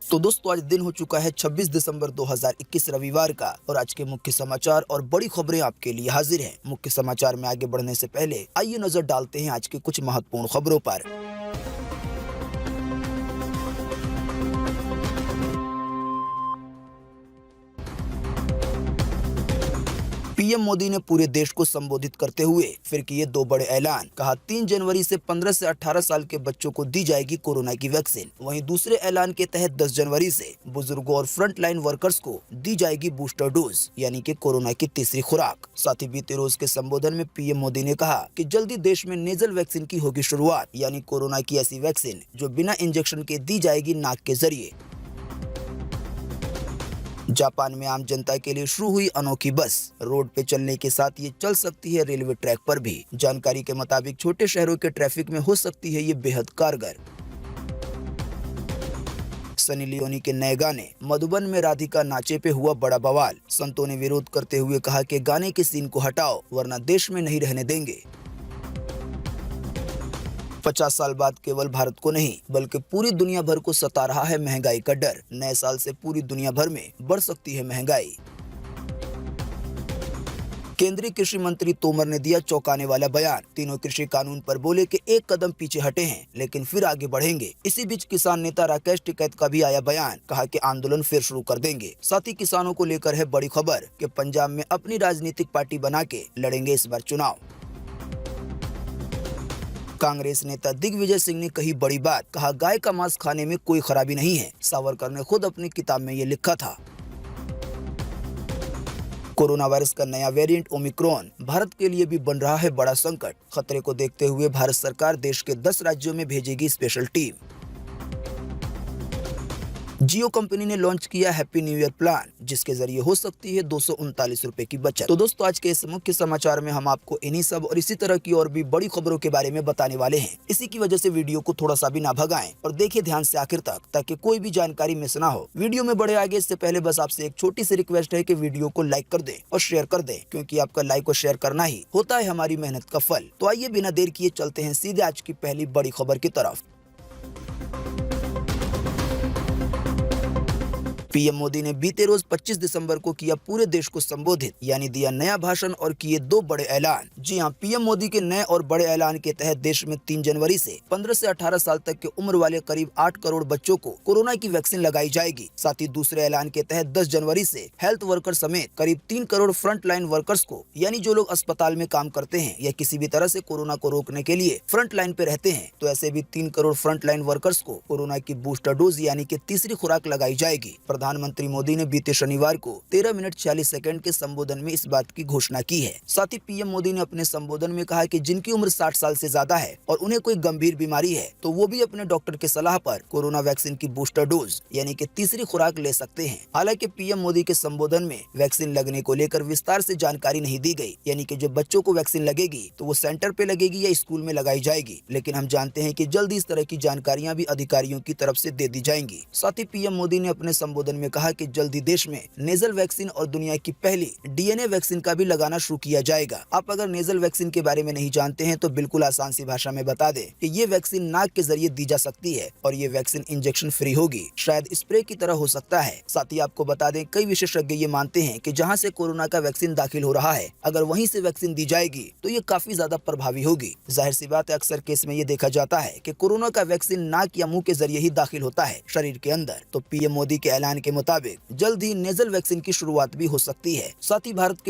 तो दोस्तों आज दिन हो चुका है 26 दिसंबर 2021 रविवार का और आज के मुख्य समाचार और बड़ी खबरें आपके लिए हाजिर हैं। मुख्य समाचार में आगे बढ़ने से पहले आइए नजर डालते हैं आज की कुछ महत्वपूर्ण खबरों पर। पीएम मोदी ने पूरे देश को संबोधित करते हुए फिर किए दो बड़े ऐलान। कहा 3 जनवरी से 15 से 18 साल के बच्चों को दी जाएगी कोरोना की वैक्सीन। वहीं दूसरे ऐलान के तहत 10 जनवरी से बुजुर्गों और फ्रंट लाइन वर्कर्स को दी जाएगी बूस्टर डोज यानी कि कोरोना की तीसरी खुराक। साथ ही बीते रोज के संबोधन में पीएम मोदी ने कहा कि जल्दी देश में नेजल वैक्सीन की होगी शुरुआत, यानी कोरोना की ऐसी वैक्सीन जो बिना इंजेक्शन के दी जाएगी नाक के जरिए। जापान में आम जनता के लिए शुरू हुई अनोखी बस। रोड पे चलने के साथ ये चल सकती है रेलवे ट्रैक पर भी। जानकारी के मुताबिक छोटे शहरों के ट्रैफिक में हो सकती है ये बेहद कारगर। सनी लियोनी के नए गाने मधुबन में राधिका नाचे पे हुआ बड़ा बवाल। संतों ने विरोध करते हुए कहा कि गाने के सीन को हटाओ वरना देश में नहीं रहने देंगे। 50 साल बाद केवल भारत को नहीं बल्कि पूरी दुनिया भर को सता रहा है महंगाई का डर। नए साल से पूरी दुनिया भर में बढ़ सकती है महंगाई। केंद्रीय कृषि मंत्री तोमर ने दिया चौंकाने वाला बयान। तीनों कृषि कानून पर बोले कि एक कदम पीछे हटे हैं लेकिन फिर आगे बढ़ेंगे। इसी बीच किसान नेता राकेश टिकैत का भी आया बयान। कहा कि आंदोलन फिर शुरू कर देंगे। साथ ही किसानों को लेकर है बड़ी खबर कि पंजाब में अपनी राजनीतिक पार्टी बना के लड़ेंगे इस बार चुनाव। कांग्रेस नेता दिग्विजय सिंह ने कही बड़ी बात। कहा गाय का मांस खाने में कोई खराबी नहीं है। सावरकर ने खुद अपनी किताब में ये लिखा था। कोरोना वायरस का नया वेरिएंट ओमिक्रॉन भारत के लिए भी बन रहा है बड़ा संकट। खतरे को देखते हुए भारत सरकार देश के 10 राज्यों में भेजेगी स्पेशल टीम। जियो कंपनी ने लॉन्च किया हैप्पी न्यू ईयर प्लान, जिसके जरिए हो सकती है 239 रुपए की बचत। तो दोस्तों आज के इस मुख्य समाचार में हम आपको इन्हीं सब और इसी तरह की और भी बड़ी खबरों के बारे में बताने वाले हैं। इसी की वजह से वीडियो को थोड़ा सा भी ना भगाएं और देखिए ध्यान से आखिर तक ताकि कोई भी जानकारी मिस ना हो। वीडियो में बढ़े आगे इससे पहले बस आपसे एक छोटी सी रिक्वेस्ट है कि वीडियो को लाइक कर दे और शेयर कर दे, क्योंकि आपका लाइक और शेयर करना ही होता है हमारी मेहनत का फल। तो आइए बिना देर किए चलते हैं सीधे आज की पहली बड़ी खबर की तरफ। पीएम मोदी ने बीते रोज 25 दिसंबर को किया पूरे देश को संबोधित, यानी दिया नया भाषण और किए दो बड़े ऐलान। जी हां, पीएम मोदी के नए और बड़े ऐलान के तहत देश में 3 जनवरी से 15 से 18 साल तक की उम्र वाले करीब 8 करोड़ बच्चों को कोरोना की वैक्सीन लगाई जाएगी। साथ ही दूसरे ऐलान के तहत 10 जनवरी से हेल्थ वर्कर समेत करीब 3 करोड़ फ्रंट लाइन वर्कर्स को, यानी जो लोग अस्पताल में काम करते हैं या किसी भी तरह से कोरोना को रोकने के लिए फ्रंट लाइन पे रहते हैं, तो ऐसे भी 3 करोड़ फ्रंट लाइन वर्कर्स को कोरोना की बूस्टर डोज यानी कि तीसरी खुराक लगाई जाएगी। प्रधानमंत्री मोदी ने बीते शनिवार को 13 मिनट 40 सेकंड के संबोधन में इस बात की घोषणा की है। साथ ही पीएम मोदी ने अपने संबोधन में कहा कि जिनकी उम्र 60 साल से ज्यादा है और उन्हें कोई गंभीर बीमारी है तो वो भी अपने डॉक्टर के सलाह पर कोरोना वैक्सीन की बूस्टर डोज यानी कि तीसरी खुराक ले सकते हैं। हालांकि पीएम मोदी के संबोधन में वैक्सीन लगने को लेकर विस्तार से जानकारी नहीं दी गई, यानी कि जो बच्चों को वैक्सीन लगेगी तो वो सेंटर पे लगेगी या स्कूल में लगाई जाएगी। लेकिन हम जानते हैं कि जल्दी इस तरह की जानकारियां भी अधिकारियों की तरफ से दे दी जाएंगी। साथ ही पीएम मोदी ने अपने संबोधन में कहा कि जल्दी देश में नेजल वैक्सीन और दुनिया की पहली डीएनए वैक्सीन का भी लगाना शुरू किया जाएगा। आप अगर नेजल वैक्सीन के बारे में नहीं जानते हैं तो बिल्कुल आसान सी भाषा में बता दें कि ये वैक्सीन नाक के जरिए दी जा सकती है और ये वैक्सीन इंजेक्शन फ्री होगी, शायद स्प्रे की तरह हो सकता है। साथ ही आपको बता दें कई विशेषज्ञ ये मानते हैं कि जहां से कोरोना का वैक्सीन दाखिल हो रहा है अगर वहीं से वैक्सीन दी जाएगी तो ये काफी ज्यादा प्रभावी होगी। जाहिर सी बात है अक्सर केस में ये देखा जाता है कि कोरोना का वैक्सीन नाक या मुंह के जरिए ही दाखिल होता है शरीर के अंदर। तो पीएम मोदी के ऐलान के मुताबिक जल्द ही नेजल वैक्सीन की शुरुआत भी हो सकती है। साथ ही भारत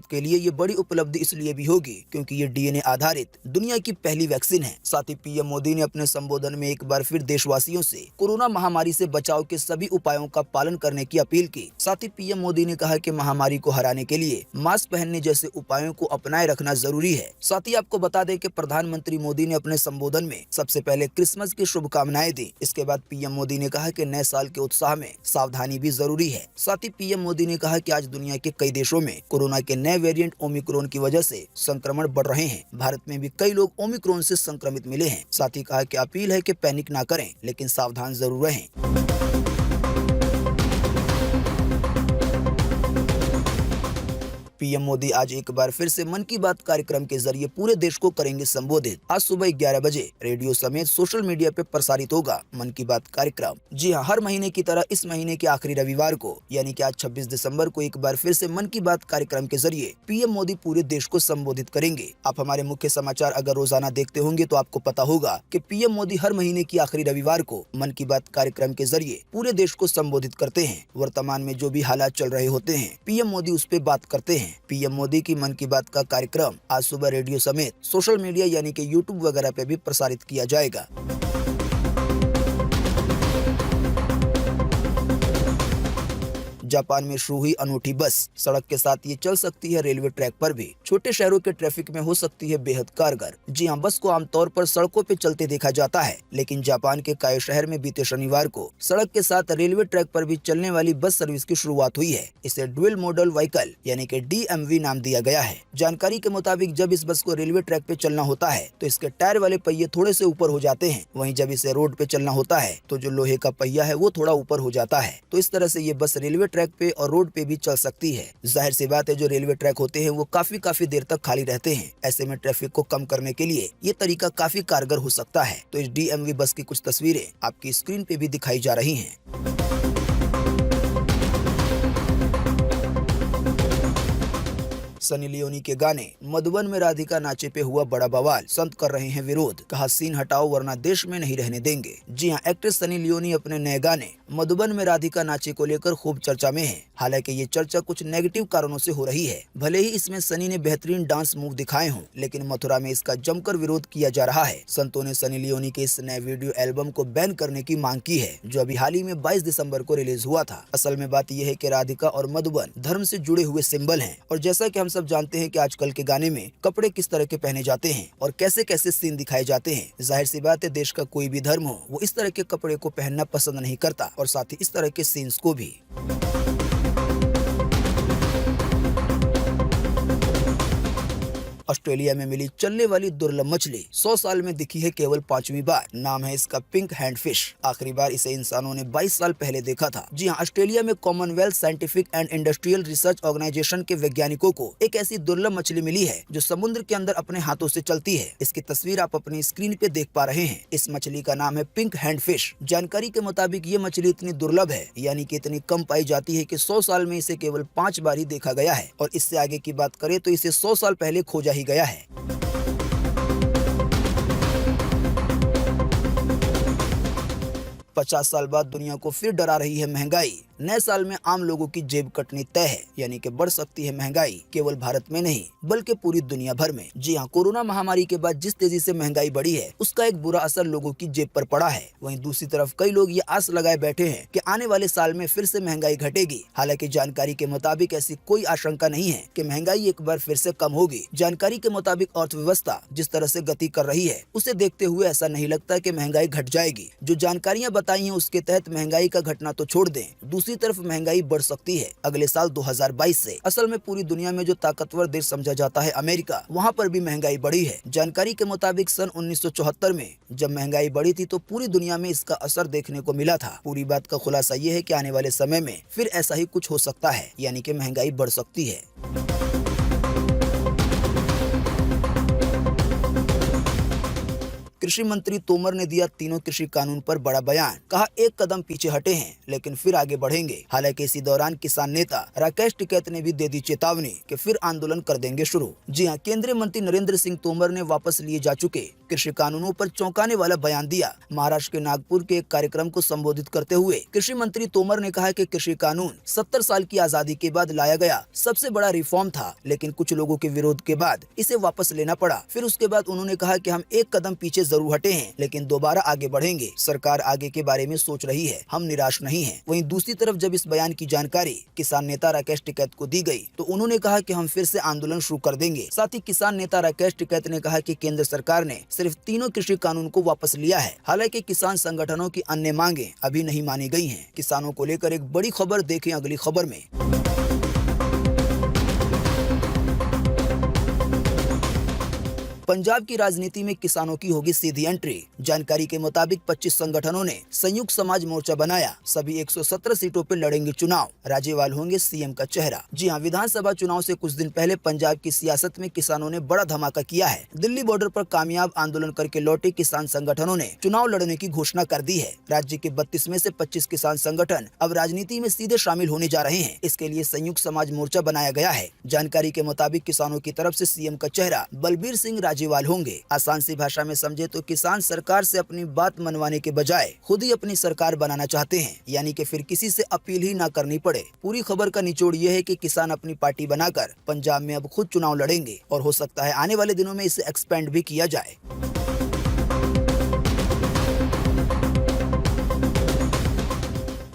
के लिए ये बड़ी उपलब्धि इसलिए भी होगी क्योंकि ये डीएनए आधारित दुनिया की पहली वैक्सीन है। साथ ही पीएम मोदी ने अपने संबोधन में एक बार फिर देशवासियों से कोरोना महामारी से बचाव के सभी उपायों का पालन करने की अपील की। साथ ही पीएम मोदी ने कहा कि महामारी को हराने के लिए मास्क पहनने जैसे उपायों को अपनाए रखना जरूरी है। साथ ही आपको बता दें कि प्रधानमंत्री मोदी ने अपने संबोधन में सबसे पहले क्रिसमस की शुभकामनाएं दी। इसके बाद पीएम मोदी ने कहा कि नए साल के उत्साह में सावधानी भी जरूरी है। साथ ही पीएम मोदी ने कहा कि आज दुनिया के कई देशों में कोरोना के नए वेरिएंट ओमिक्रॉन की वजह से संक्रमण बढ़ रहे हैं। भारत में भी कई लोग ओमिक्रॉन से संक्रमित मिले हैं। साथ ही कहा कि अपील है कि पैनिक ना करें लेकिन सावधान जरूर रहें। पीएम मोदी आज एक बार फिर से मन की बात कार्यक्रम के जरिए पूरे देश को करेंगे संबोधित। आज सुबह 11 बजे रेडियो समेत सोशल मीडिया पे प्रसारित होगा मन की बात कार्यक्रम। जी हाँ, हर महीने की तरह इस महीने के आखिरी रविवार को यानी कि आज 26 दिसंबर को एक बार फिर से मन की बात कार्यक्रम के जरिए पीएम मोदी पूरे देश को संबोधित करेंगे। आप हमारे मुख्य समाचार अगर रोजाना देखते होंगे तो आपको पता होगा कि पीएम मोदी हर महीने की आखिरी रविवार को मन की बात कार्यक्रम के जरिए पूरे देश को संबोधित करते हैं। वर्तमान में जो भी हालात चल रहे होते हैं पीएम मोदी उस पे बात करते हैं। पीएम मोदी की मन की बात का कार्यक्रम आज सुबह रेडियो समेत सोशल मीडिया यानी कि यूट्यूब वगैरह पे भी प्रसारित किया जाएगा। जापान में शुरू हुई अनूठी बस, सड़क के साथ ये चल सकती है रेलवे ट्रैक पर भी। छोटे शहरों के ट्रैफिक में हो सकती है बेहद कारगर। जी हाँ, बस को आमतौर पर सड़कों पे चलते देखा जाता है, लेकिन जापान के कायो शहर में बीते शनिवार को सड़क के साथ रेलवे ट्रैक पर भी चलने वाली बस सर्विस की शुरुआत हुई है। इसे ड्यूल मॉडल व्हीकल यानी कि DMV नाम दिया गया है। जानकारी के मुताबिक जब इस बस को रेलवे ट्रैक पे चलना होता है तो इसके टायर वाले पहिए थोड़े से ऊपर हो जाते हैं, वहीं जब इसे रोड पे चलना होता है तो जो लोहे का पहिया है वो थोड़ा ऊपर हो जाता है। तो इस तरह से ये बस रेलवे ट्रैक पे और रोड पे भी चल सकती है। जाहिर सी बात है, जो रेलवे ट्रैक होते हैं वो काफी देर तक खाली रहते हैं। ऐसे में ट्रैफिक को कम करने के लिए ये तरीका काफी कारगर हो सकता है। तो इस DMV बस की कुछ तस्वीरें आपकी स्क्रीन पे भी दिखाई जा रही हैं। सनी लियोनी के गाने मधुबन में राधिका नाचे पे हुआ बड़ा बवाल, संत कर रहे हैं विरोध, कहा सीन हटाओ वरना देश में नहीं रहने देंगे। जी हां, एक्ट्रेस सनी लियोनी अपने नए गाने मधुबन में राधिका नाचे को लेकर खूब चर्चा में है। हालांकि ये चर्चा कुछ नेगेटिव कारणों से हो रही है। भले ही इसमें सनी ने बेहतरीन डांस मूव दिखाए हों, लेकिन मथुरा में इसका जमकर विरोध किया जा रहा है। संतों ने सनी लियोनी के इस नए वीडियो एल्बम को बैन करने की मांग की है, जो अभी हाल ही में 22 दिसंबर को रिलीज हुआ था। असल में बात यह है कि राधिका और मधुबन धर्म से जुड़े हुए सिंबल हैं, और जैसा कि हम सब जानते हैं कि आजकल के गाने में कपड़े किस तरह के पहने जाते हैं और कैसे कैसे सीन दिखाए जाते हैं। जाहिर सी बात है, देश का कोई भी धर्म हो वो इस तरह के कपड़े को पहनना पसंद नहीं करता, और साथ ही इस तरह के सीन्स को भी। ऑस्ट्रेलिया में मिली चलने वाली दुर्लभ मछली 100 साल में दिखी है केवल 5वीं बार। नाम है इसका पिंक हैंड फिश। आखिरी बार इसे इंसानों ने 22 साल पहले देखा था। जी हाँ, ऑस्ट्रेलिया में Commonwealth Scientific and Industrial Research Organisation के वैज्ञानिकों को एक ऐसी दुर्लभ मछली मिली है जो समुद्र के अंदर अपने हाथों से चलती है। इसकी तस्वीर आप अपनी स्क्रीन पे देख पा रहे हैं। इस मछली का नाम है पिंक हैंड फिश। जानकारी के मुताबिक ये मछली इतनी दुर्लभ है, यानी कि इतनी कम पाई जाती है कि 100 साल में इसे केवल 5 बार ही देखा गया है, और इससे आगे की बात करें तो इसे 100 साल पहले खोजा ही गया है। 50 साल बाद दुनिया को फिर डरा रही है महंगाई। नए साल में आम लोगों की जेब कटनी तय है, यानी कि बढ़ सकती है महंगाई, केवल भारत में नहीं बल्कि पूरी दुनिया भर में। जी हाँ, कोरोना महामारी के बाद जिस तेजी से महंगाई बढ़ी है उसका एक बुरा असर लोगों की जेब पर पड़ा है। वहीं दूसरी तरफ कई लोग ये आस लगाए बैठे हैं कि आने वाले साल में फिर से महंगाई घटेगी। हालांकि जानकारी के मुताबिक ऐसी कोई आशंका नहीं है कि महंगाई एक बार फिर से कम होगी। जानकारी के मुताबिक अर्थव्यवस्था जिस तरह से गति कर रही है उसे देखते हुए ऐसा नहीं लगता कि महंगाई घट जाएगी। जो जानकारियां बताई हैं उसके तहत महंगाई का घटना तो छोड़ दें, दूसरी तरफ महंगाई बढ़ सकती है अगले साल 2022 से। असल में पूरी दुनिया में जो ताकतवर देश समझा जाता है अमेरिका, वहाँ पर भी महंगाई बढ़ी है। जानकारी के मुताबिक सन 1974 में जब महंगाई बढ़ी थी तो पूरी दुनिया में इसका असर देखने को मिला था। पूरी बात का खुलासा ये है कि आने वाले समय में फिर ऐसा ही कुछ हो सकता है, यानी कि महंगाई बढ़ सकती है। कृषि मंत्री तोमर ने दिया तीनों कृषि कानून पर बड़ा बयान, कहा एक कदम पीछे हटे हैं लेकिन फिर आगे बढ़ेंगे। हालांकि इसी दौरान किसान नेता राकेश टिकैत ने भी दे दी चेतावनी कि फिर आंदोलन कर देंगे शुरू। जी हां, केंद्रीय मंत्री नरेंद्र सिंह तोमर ने वापस लिए जा चुके कृषि कानूनों पर चौंकाने वाला बयान दिया। महाराष्ट्र के नागपुर के एक कार्यक्रम को संबोधित करते हुए कृषि मंत्री तोमर ने कहा कि कृषि कानून 70 साल की आजादी के बाद लाया गया सबसे बड़ा रिफॉर्म था, लेकिन कुछ लोगों के विरोध के बाद इसे वापस लेना पड़ा। फिर उसके बाद उन्होंने कहा कि हम एक कदम पीछे जरूर हटे हैं लेकिन दोबारा आगे बढ़ेंगे। सरकार आगे के बारे में सोच रही है, हम निराश नहीं हैं। वहीं दूसरी तरफ जब इस बयान की जानकारी किसान नेता राकेश टिकैत को दी गई तो उन्होंने कहा कि हम फिर से आंदोलन शुरू कर देंगे। साथ ही किसान नेता राकेश टिकैत ने कहा कि केंद्र सरकार ने सिर्फ तीनों कृषि कानून को वापस लिया है। हालांकि किसान संगठनों की अन्य मांगे अभी नहीं मानी गई हैं। किसानों को लेकर एक बड़ी खबर देखें अगली खबर में। पंजाब की राजनीति में किसानों की होगी सीधी एंट्री। जानकारी के मुताबिक 25 संगठनों ने संयुक्त समाज मोर्चा बनाया। सभी 117 सीटों पर लड़ेंगे चुनाव। राज्यपाल होंगे सीएम का चेहरा। जी हां, विधानसभा चुनाव से कुछ दिन पहले पंजाब की सियासत में किसानों ने बड़ा धमाका किया है। दिल्ली बॉर्डर पर कामयाब आंदोलन करके लौटे किसान संगठनों ने चुनाव लड़ने की घोषणा कर दी है। राज्य के 32 में से 25 किसान संगठन अब राजनीति में सीधे शामिल होने जा रहे हैं। इसके लिए संयुक्त समाज मोर्चा बनाया गया है। जानकारी के मुताबिक किसानों की तरफ से सीएम का चेहरा बलबीर सिंह राजेवाल होंगे। आसान सी भाषा में समझे तो किसान सरकार से अपनी बात मनवाने के बजाय खुद ही अपनी सरकार बनाना चाहते हैं, यानी कि फिर किसी से अपील ही ना करनी पड़े। पूरी खबर का निचोड़ यह है कि किसान अपनी पार्टी बनाकर पंजाब में अब खुद चुनाव लड़ेंगे और हो सकता है आने वाले दिनों में इसे एक्सपेंड भी किया जाए।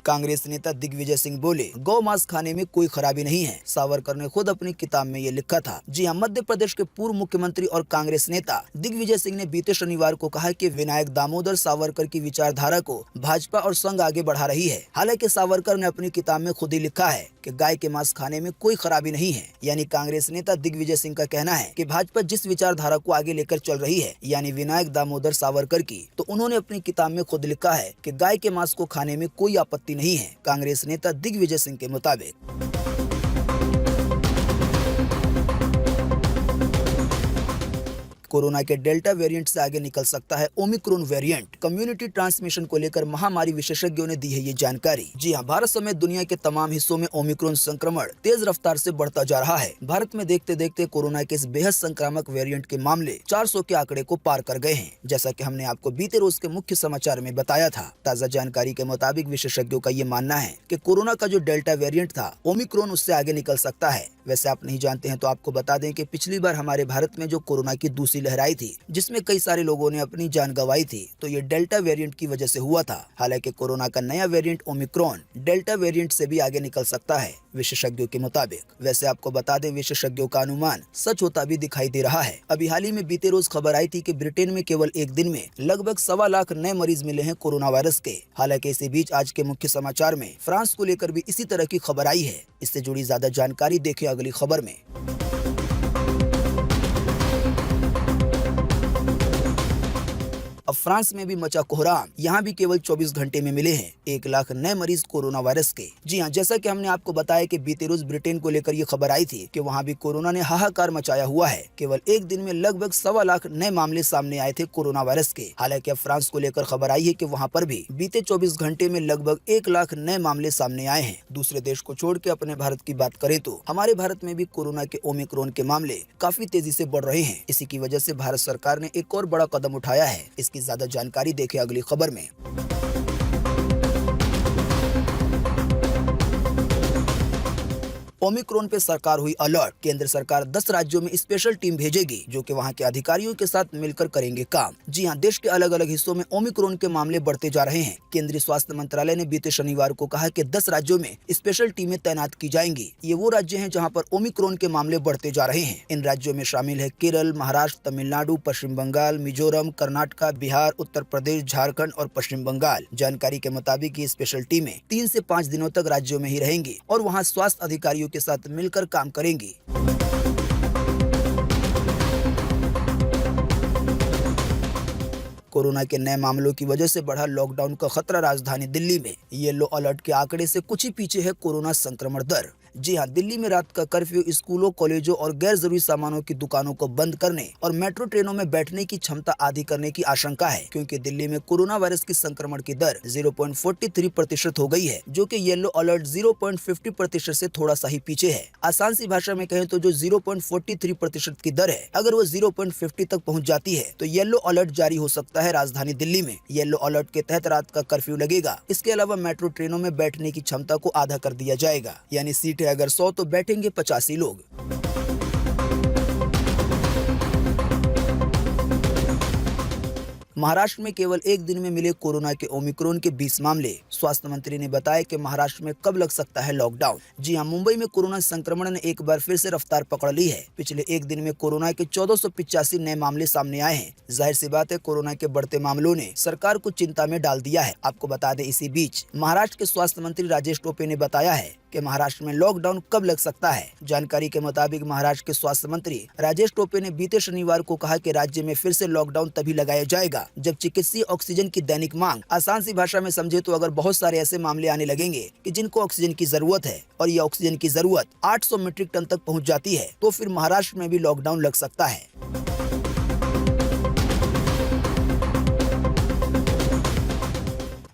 कांग्रेस नेता दिग्विजय सिंह बोले, गौ मांस खाने में कोई खराबी नहीं है। सावरकर ने खुद अपनी किताब में ये लिखा था। जी हां, मध्य प्रदेश के पूर्व मुख्यमंत्री और कांग्रेस नेता दिग्विजय सिंह ने बीते शनिवार को कहा कि विनायक दामोदर सावरकर की विचारधारा को भाजपा और संघ आगे बढ़ा रही है। हालांकि सावरकर ने अपनी किताब में खुद ही लिखा है कि गाय के मांस खाने में कोई खराबी नहीं है। यानी कांग्रेस नेता दिग्विजय सिंह का कहना है कि भाजपा जिस विचारधारा को आगे लेकर चल रही है, यानी विनायक दामोदर सावरकर की, तो उन्होंने अपनी किताब में खुद लिखा है कि गाय के मांस को खाने में कोई आपत्ति नहीं है। कांग्रेस नेता दिग्विजय सिंह के मुताबिक कोरोना के डेल्टा वेरिएंट से आगे निकल सकता है ओमिक्रॉन वेरिएंट। कम्युनिटी ट्रांसमिशन को लेकर महामारी विशेषज्ञों ने दी है ये जानकारी। जी हां, भारत समेत दुनिया के तमाम हिस्सों में ओमिक्रॉन संक्रमण तेज रफ्तार से बढ़ता जा रहा है। भारत में देखते देखते कोरोना के इस बेहद संक्रामक वेरिएंट के मामले 400 के आंकड़े को पार कर गए हैं, जैसा कि हमने आपको बीते रोज के मुख्य समाचार में बताया था। ताजा जानकारी के मुताबिक विशेषज्ञों का ये मानना है कि कोरोना का जो डेल्टा वेरिएंट था, ओमिक्रॉन उससे आगे निकल सकता है। वैसे आप नहीं जानते हैं तो आपको बता दें कि पिछली बार हमारे भारत में जो कोरोना की दूसरी लहर आई थी, जिसमें कई सारे लोगों ने अपनी जान गंवाई थी, तो ये डेल्टा वेरिएंट की वजह से हुआ था। हालांकि कोरोना का नया वेरिएंट ओमिक्रॉन डेल्टा वेरिएंट से भी आगे निकल सकता है विशेषज्ञों के मुताबिक। वैसे आपको बता दें, विशेषज्ञों का अनुमान सच होता भी दिखाई दे रहा है। अभी हाल ही में बीते रोज खबर आई थी कि ब्रिटेन में केवल एक दिन में लगभग 1.25 लाख नए मरीज मिले हैं कोरोना वायरस के। हालांकि इसी बीच आज के मुख्य समाचार में फ्रांस को लेकर भी इसी तरह की खबर आई है। इससे जुड़ी ज्यादा जानकारी देखें अगली खबर में। अब फ्रांस में भी मचा कोहराम। यहाँ भी केवल 24 घंटे में मिले हैं 1 लाख नए मरीज कोरोना वायरस के। जी हाँ, जैसा कि हमने आपको बताया कि बीते रोज ब्रिटेन को लेकर ये खबर आई थी कि वहाँ भी कोरोना ने हाहाकार मचाया हुआ है। केवल एक दिन में लगभग 1.25 लाख नए मामले सामने आए थे कोरोना वायरस के। हालांकि अब फ्रांस को लेकर खबर आई है कि वहाँ पर भी बीते 24 घंटे में लगभग 1 लाख नए मामले सामने आए हैं। दूसरे देश को छोड़ के अपने भारत की बात करें तो हमारे भारत में भी कोरोना के ओमिक्रॉन के मामले काफी तेजी से बढ़ रहे हैं। इसी की वजह से भारत सरकार ने एक और बड़ा कदम उठाया है। इसकी ज्यादा जानकारी देखें अगली खबर में। ओमिक्रॉन पे सरकार हुई अलर्ट। केंद्र सरकार 10 राज्यों में स्पेशल टीम भेजेगी जो कि वहां के अधिकारियों के साथ मिलकर करेंगे काम। जी हां, देश के अलग अलग हिस्सों में ओमिक्रॉन के मामले बढ़ते जा रहे हैं। केंद्रीय स्वास्थ्य मंत्रालय ने बीते शनिवार को कहा कि 10 राज्यों में स्पेशल टीमें तैनात की जाएंगी। ये वो राज्य हैं जहां पर ओमिक्रॉन के मामले बढ़ते जा रहे हैं। इन राज्यों में शामिल है केरल, महाराष्ट्र, तमिलनाडु, पश्चिम बंगाल, मिजोरम, कर्नाटक, बिहार, उत्तर प्रदेश, झारखंड और पश्चिम बंगाल। जानकारी के मुताबिक ये स्पेशल टीमें 3 से 5 दिनों तक राज्यों में ही रहेंगी और वहाँ स्वास्थ्य अधिकारियों के साथ मिलकर काम करेंगी। कोरोना के नए मामलों की वजह से बढ़ा लॉकडाउन का खतरा। राजधानी दिल्ली में येलो अलर्ट के आंकड़े से कुछ ही पीछे है कोरोना संक्रमण दर। जी हां, दिल्ली में रात का कर्फ्यू स्कूलों, कॉलेजों और गैर जरूरी सामानों की दुकानों को बंद करने और मेट्रो ट्रेनों में बैठने की क्षमता आधी करने की आशंका है, क्योंकि दिल्ली में कोरोना वायरस की संक्रमण की दर 0.43% हो गई है, जो कि येलो अलर्ट 0.50% से थोड़ा सा ही पीछे है। आसान सी भाषा में कहें तो जो 0.43% की दर है, अगर वो 0.50 तक पहुंच जाती है तो येलो अलर्ट जारी हो सकता है राजधानी दिल्ली में। येलो अलर्ट के तहत रात का कर्फ्यू लगेगा। इसके अलावा मेट्रो ट्रेनों में बैठने की क्षमता को आधा कर दिया जाएगा, यानी सीटें अगर 100 तो बैठेंगे 85 लोग। महाराष्ट्र में केवल एक दिन में मिले कोरोना के ओमिक्रॉन के 20 मामले। स्वास्थ्य मंत्री ने बताया कि महाराष्ट्र में कब लग सकता है लॉकडाउन। जी हां, मुंबई में कोरोना संक्रमण ने एक बार फिर से रफ्तार पकड़ ली है। पिछले एक दिन में कोरोना के 1485 नए मामले सामने आए हैं। जाहिर सी बात है, कोरोना के बढ़ते मामलों ने सरकार को चिंता में डाल दिया है। आपको बता दें, इसी बीच महाराष्ट्र के स्वास्थ्य मंत्री राजेश टोपे ने बताया है कि महाराष्ट्र में लॉकडाउन कब लग सकता है। जानकारी के मुताबिक महाराष्ट्र के स्वास्थ्य मंत्री राजेश टोपे ने बीते शनिवार को कहा कि राज्य में फिर से लॉकडाउन तभी लगाया जाएगा जब चिकित्सीय ऑक्सीजन की दैनिक मांग, आसान सी भाषा में समझे तो अगर बहुत सारे ऐसे मामले आने लगेंगे कि जिनको ऑक्सीजन की जरूरत है और यह ऑक्सीजन की जरूरत 800 मीट्रिक टन तक पहुंच जाती है तो फिर महाराष्ट्र में भी लॉकडाउन लग सकता है।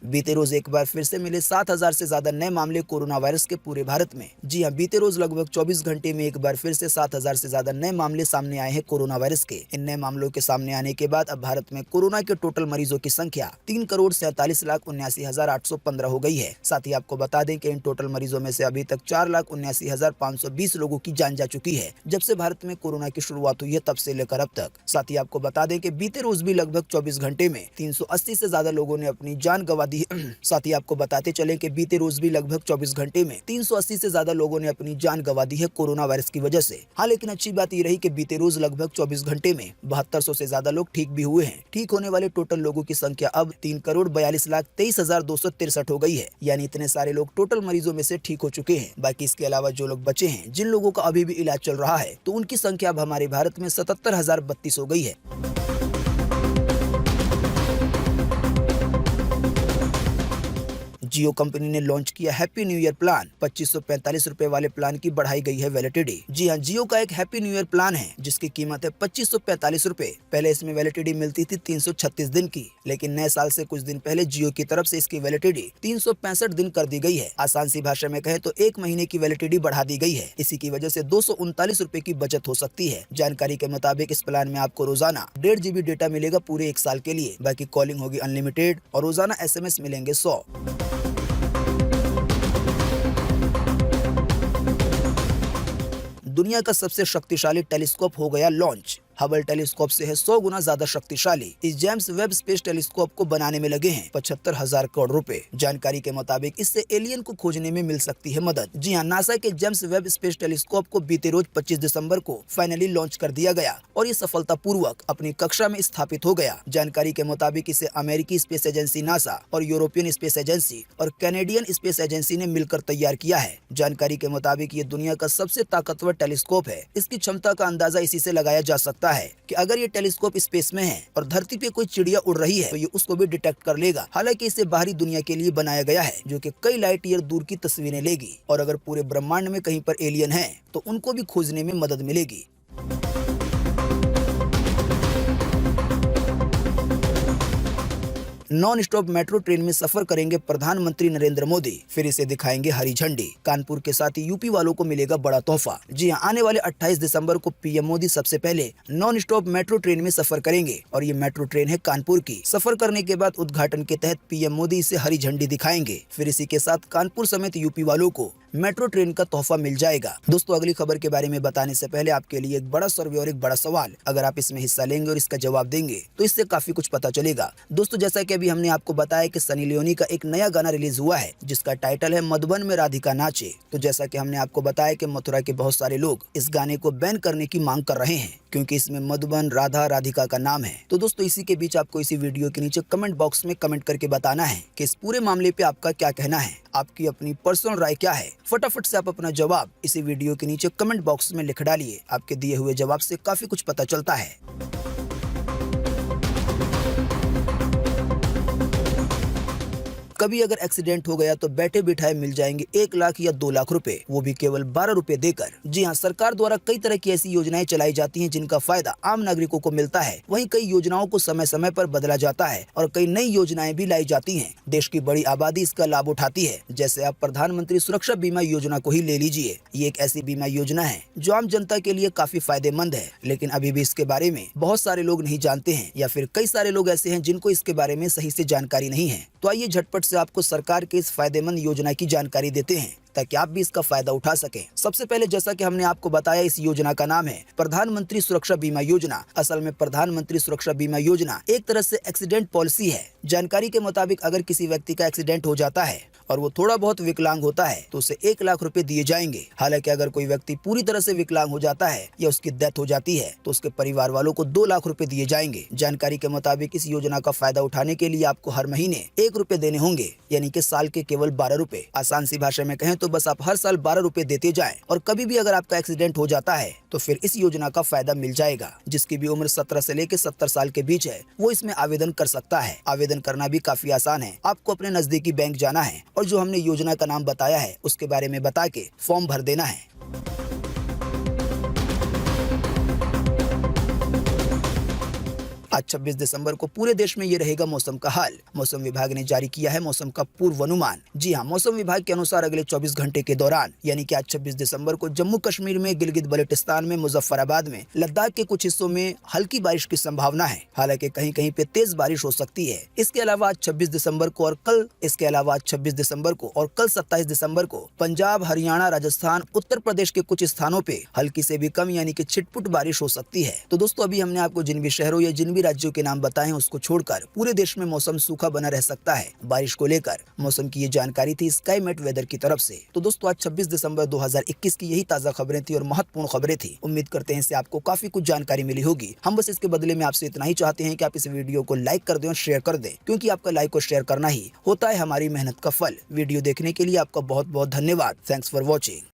बीते रोज एक बार फिर से मिले 7,000 से ज्यादा नए मामले कोरोना वायरस के पूरे भारत में। जी हां, बीते रोज लगभग 24 घंटे में एक बार फिर से 7,000 से ज्यादा नए मामले सामने आए हैं कोरोना वायरस के। इन नए मामलों के सामने आने के बाद अब भारत में कोरोना के टोटल मरीजों की संख्या 3,47,79,815 हो गई है। साथ ही आपको बता दें कि इन टोटल मरीजों में से अभी तक 4,79,520 लोगों की जान जा चुकी है जब से भारत में कोरोना की शुरुआत हुई है तब से लेकर अब तक। साथ ही आपको बता दें कि बीते रोज भी लगभग 24 घंटे में 380 से ज्यादा लोगों ने अपनी जान गंवा दी। साथ ही आपको बताते चलें कि बीते रोज भी लगभग 24 घंटे में 380 से ज्यादा लोगों ने अपनी जान गंवा दी है कोरोना वायरस की वजह से। हाँ, लेकिन अच्छी बात ये रही कि बीते रोज लगभग 24 घंटे में 7200 से ज्यादा लोग ठीक भी हुए हैं। ठीक होने वाले टोटल लोगों की संख्या अब 3,42,23,263 हो गई है। यानी इतने सारे लोग टोटल मरीजों में से ठीक हो चुके हैं। बाकी इसके अलावा जो लोग बचे हैं, जिन लोगों का अभी भी इलाज चल रहा है, तो उनकी संख्या अब हमारे भारत में 77,032 हो गई है। जियो कंपनी ने लॉन्च किया हैप्पी न्यू ईयर प्लान। 2545 रुपए वाले प्लान की बढ़ाई गई है वैलिडिटी। जी हां, जियो का एक हैप्पी न्यू ईयर प्लान है जिसकी कीमत है 2545 रुपए। पहले इसमें वैलिडिटी मिलती थी 336 दिन की, लेकिन नए साल से कुछ दिन पहले जियो की तरफ से इसकी वैलिडिटी 365 दिन कर दी गई है। आसान सी भाषा में कहे तो 1 महीने की वैलिडिटी बढ़ा दी गई है। इसी की वजह से 239 रुपए की बचत हो सकती है। जानकारी के मुताबिक इस प्लान में आपको रोजाना 1.5 GB डेटा मिलेगा पूरे 1 साल के लिए। बाकी कॉलिंग होगी अनलिमिटेड और रोजाना SMS मिलेंगे 100। दुनिया का सबसे शक्तिशाली टेलीस्कोप हो गया लॉन्च। हबल टेलीस्कोप से है 100 गुना ज्यादा शक्तिशाली। इस जेम्स वेब स्पेस टेलीस्कोप को बनाने में लगे हैं 75,000 करोड़ रुपए। जानकारी के मुताबिक इससे एलियन को खोजने में मिल सकती है मदद। जी हां, नासा के जेम्स वेब स्पेस टेलीस्कोप को बीते रोज 25 दिसंबर को फाइनली लॉन्च कर दिया गया और ये सफलतापूर्वक अपनी कक्षा में स्थापित हो गया। जानकारी के मुताबिक इसे अमेरिकी स्पेस एजेंसी नासा और यूरोपियन स्पेस एजेंसी और कैनेडियन स्पेस एजेंसी ने मिलकर तैयार किया है। जानकारी के मुताबिक ये दुनिया का सबसे ताकतवर टेलीस्कोप है। इसकी क्षमता का अंदाजा इसी से लगाया जा सकता है कि अगर ये टेलीस्कोप स्पेस में है और धरती पे कोई चिड़िया उड़ रही है तो ये उसको भी डिटेक्ट कर लेगा। हालांकि इसे बाहरी दुनिया के लिए बनाया गया है जो कि कई लाइट ईयर दूर की तस्वीरें लेगी और अगर पूरे ब्रह्मांड में कहीं पर एलियन है तो उनको भी खोजने में मदद मिलेगी। नॉन स्टॉप मेट्रो ट्रेन में सफर करेंगे प्रधानमंत्री नरेंद्र मोदी, फिर इसे दिखाएंगे हरी झंडी। कानपुर के साथ ही यूपी वालों को मिलेगा बड़ा तोहफा। जी हां, आने वाले 28 दिसंबर को पीएम मोदी सबसे पहले नॉन स्टॉप मेट्रो ट्रेन में सफर करेंगे और ये मेट्रो ट्रेन है कानपुर की। सफर करने के बाद उद्घाटन के तहत पीएम मोदी इसे हरी झंडी दिखाएंगे। फिर इसी के साथ कानपुर समेत यूपी वालों को मेट्रो ट्रेन का तोहफा मिल जाएगा। दोस्तों, अगली खबर के बारे में बताने से पहले आपके लिए एक बड़ा सर्वे और एक बड़ा सवाल। अगर आप इसमें हिस्सा लेंगे और इसका जवाब देंगे तो इससे काफी कुछ पता चलेगा। दोस्तों, जैसा कि अभी हमने आपको बताया कि सनी लियोनी का एक नया गाना रिलीज हुआ है जिसका टाइटल है मधुबन में राधिका नाचे। तो जैसा कि हमने आपको बताया कि मथुरा के बहुत सारे लोग इस गाने को बैन करने की मांग कर रहे हैं क्योंकि इसमें मधुबन, राधा, राधिका का नाम है। तो दोस्तों, इसी के बीच आपको इसी वीडियो के नीचे कमेंट बॉक्स में कमेंट करके बताना है कि इस पूरे मामले पे आपका क्या कहना है, आपकी अपनी पर्सनल राय क्या है। फटाफट से आप अपना जवाब इसी वीडियो के नीचे कमेंट बॉक्स में लिख डालिए। आपके दिए हुए जवाब से काफी कुछ पता चलता है। कभी अगर एक्सीडेंट हो गया तो बैठे बिठाए मिल जाएंगे 1 लाख या 2 लाख रुपए, वो भी केवल 12 रुपए देकर। जी हाँ, सरकार द्वारा कई तरह की ऐसी योजनाएं चलाई जाती हैं जिनका फायदा आम नागरिकों को मिलता है। वहीं कई योजनाओं को समय समय पर बदला जाता है और कई नई योजनाएं भी लाई जाती हैं। देश की बड़ी आबादी इसका लाभ उठाती है। जैसे आप प्रधानमंत्री सुरक्षा बीमा योजना को ही ले लीजिए। ये एक ऐसी बीमा योजना है जो आम जनता के लिए काफी फायदेमंद है, लेकिन अभी भी इसके बारे में बहुत सारे लोग नहीं जानते हैं या फिर कई सारे लोग ऐसे हैं जिनको इसके बारे में सही से जानकारी नहीं है। तो आइए झटपट से आपको सरकार के इस फायदेमंद योजना की जानकारी देते हैं ताकि आप भी इसका फायदा उठा सकें। सबसे पहले, जैसा कि हमने आपको बताया, इस योजना का नाम है प्रधानमंत्री सुरक्षा बीमा योजना। असल में प्रधानमंत्री सुरक्षा बीमा योजना एक तरह से एक्सीडेंट पॉलिसी है। जानकारी के मुताबिक अगर किसी व्यक्ति का एक्सीडेंट हो जाता है और वो थोड़ा बहुत विकलांग होता है तो उसे 1 लाख रुपए दिए जाएंगे। हालांकि अगर कोई व्यक्ति पूरी तरह से विकलांग हो जाता है या उसकी डेथ हो जाती है तो उसके परिवार वालों को 2 लाख रुपए दिए जाएंगे। जानकारी के मुताबिक इस योजना का फायदा उठाने के लिए आपको हर महीने 1 रुपए देने होंगे, यानी कि साल के केवल 12 रुपए। आसान सी भाषा में कहें तो बस आप हर साल 12 रुपए देते जाएं और कभी भी अगर आपका एक्सीडेंट हो जाता है तो फिर इस योजना का फायदा मिल जाएगा। जिसकी भी उम्र 17 से लेकर 70 साल के बीच है वो इसमें आवेदन कर सकता है। आवेदन करना भी काफी आसान है। आपको अपने नजदीकी बैंक जाना है और जो हमने योजना का नाम बताया है उसके बारे में बता के फॉर्म भर देना है। आज 26 दिसंबर को पूरे देश में ये रहेगा मौसम का हाल। मौसम विभाग ने जारी किया है मौसम का पूर्वानुमान। जी हाँ, मौसम विभाग के अनुसार अगले 24 घंटे के दौरान यानी कि आज 26 दिसंबर को जम्मू कश्मीर में, गिलगित बल्टिस्तान में, मुजफ्फराबाद में, लद्दाख के कुछ हिस्सों में हल्की बारिश की संभावना है। हालांकि कहीं कहीं पे तेज बारिश हो सकती है। इसके अलावा आज 26 दिसंबर को और कल 27 दिसंबर को पंजाब, हरियाणा, राजस्थान, उत्तर प्रदेश के कुछ स्थानों पे हल्की से भी कम यानी कि छिटपुट बारिश हो सकती है। तो दोस्तों, अभी हमने आपको जिन भी शहरों या जिन भी राज्यों के नाम बताए हैं उसको छोड़कर पूरे देश में मौसम सूखा बना रह सकता है। बारिश को लेकर मौसम की ये जानकारी थी स्काईमेट वेदर की तरफ से। तो दोस्तों, आज 26 दिसंबर 2021 की यही ताजा खबरें थी और महत्वपूर्ण खबरें थी। उम्मीद करते हैं इससे आपको काफी कुछ जानकारी मिली होगी। हम बस इसके बदले में आपसे इतना ही चाहते हैं कि आप इस वीडियो को लाइक कर दें और शेयर कर दें, क्योंकि आपका लाइक और शेयर करना ही होता है हमारी मेहनत का फल। वीडियो देखने के लिए आपका बहुत बहुत धन्यवाद। Thanks for watching.